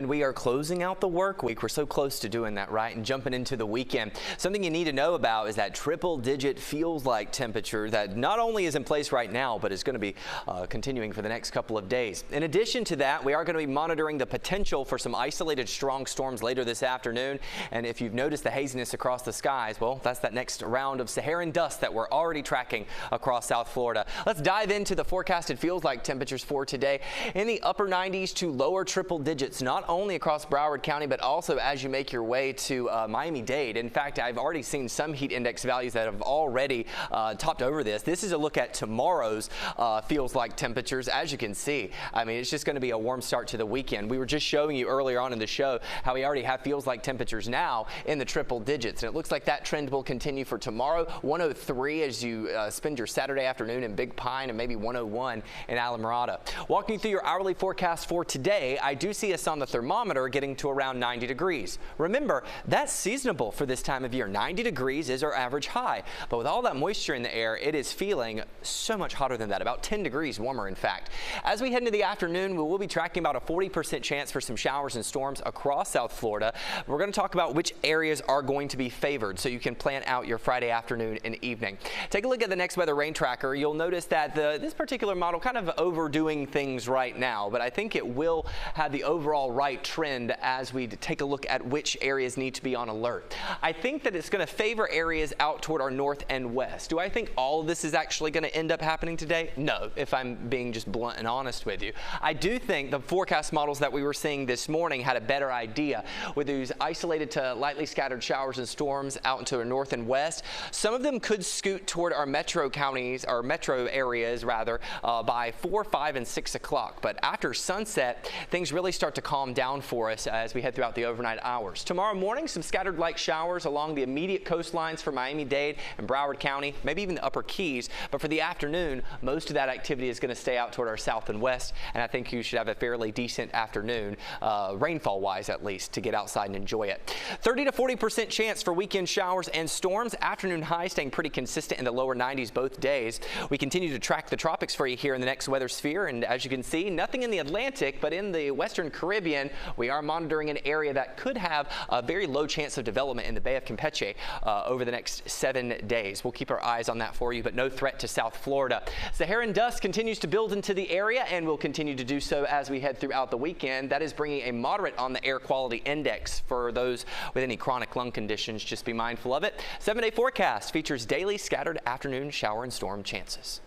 We are closing out the work week. We're so close to doing that, right? And jumping into the weekend. Something you need to know about is that triple-digit feels-like temperature that not only is in place right now, but is going to be continuing for the next couple of days. In addition to that, we are going to be monitoring the potential for some isolated strong storms later this afternoon. And if you've noticed the haziness across the skies, well, that's that next round of Saharan dust that we're already tracking across South Florida. Let's dive into the forecasted feels-like temperatures for today. In the upper 90s to lower triple digits, not only across Broward County, but also as you make your way to Miami-Dade. In fact, I've already seen some heat index values that have already topped over this. This is a look at tomorrow's feels like temperatures. As you can see, I mean, it's just going to be a warm start to the weekend. We were just showing you earlier on in the show how we already have feels like temperatures now in the triple digits. And it looks like that trend will continue for tomorrow. 103 as you spend your Saturday afternoon in Big Pine, and maybe 101 in Alamorada. Walking you through your hourly forecast for today, I do see us on the thermometer getting to around 90 degrees. Remember, that's seasonable for this time of year. 90 degrees is our average high, but with all that moisture in the air, it is feeling so much hotter than that, about 10 degrees warmer in fact. As we head into the afternoon, we will be tracking about a 40% chance for some showers and storms across South Florida. We're going to talk about which areas are going to be favored so you can plan out your Friday afternoon and evening. Take a look at the next weather rain tracker. You'll notice that this particular model kind of overdoing things right now, but I think it will have the overall right trend as we take a look at which areas need to be on alert. I think that it's going to favor areas out toward our north and west. Do I think all of this is actually going to end up happening today? No, if I'm being just blunt and honest with you. I do think the forecast models that we were seeing this morning had a better idea with these isolated to lightly scattered showers and storms out into our north and west. Some of them could scoot toward our metro counties, or metro areas rather, by 4, 5, and 6 o'clock. But after sunset, things really start to calm down for us as we head throughout the overnight hours. Tomorrow morning, some scattered light showers along the immediate coastlines for Miami-Dade and Broward County, maybe even the upper Keys. But for the afternoon, most of that activity is going to stay out toward our south and west, and I think you should have a fairly decent afternoon, rainfall-wise at least, to get outside and enjoy it. 30 to 40% chance for weekend showers and storms. Afternoon high staying pretty consistent in the lower 90s both days. We continue to track the tropics for you here in the next weather sphere, and as you can see, nothing in the Atlantic, but in the Western Caribbean, we are monitoring an area that could have a very low chance of development in the Bay of Campeche over the next 7 days. We'll keep our eyes on that for you, but no threat to South Florida. Saharan dust continues to build into the area and will continue to do so as we head throughout the weekend. That is bringing a moderate on the air quality index for those with any chronic lung conditions. Just be mindful of it. 7-day forecast features daily scattered afternoon shower and storm chances.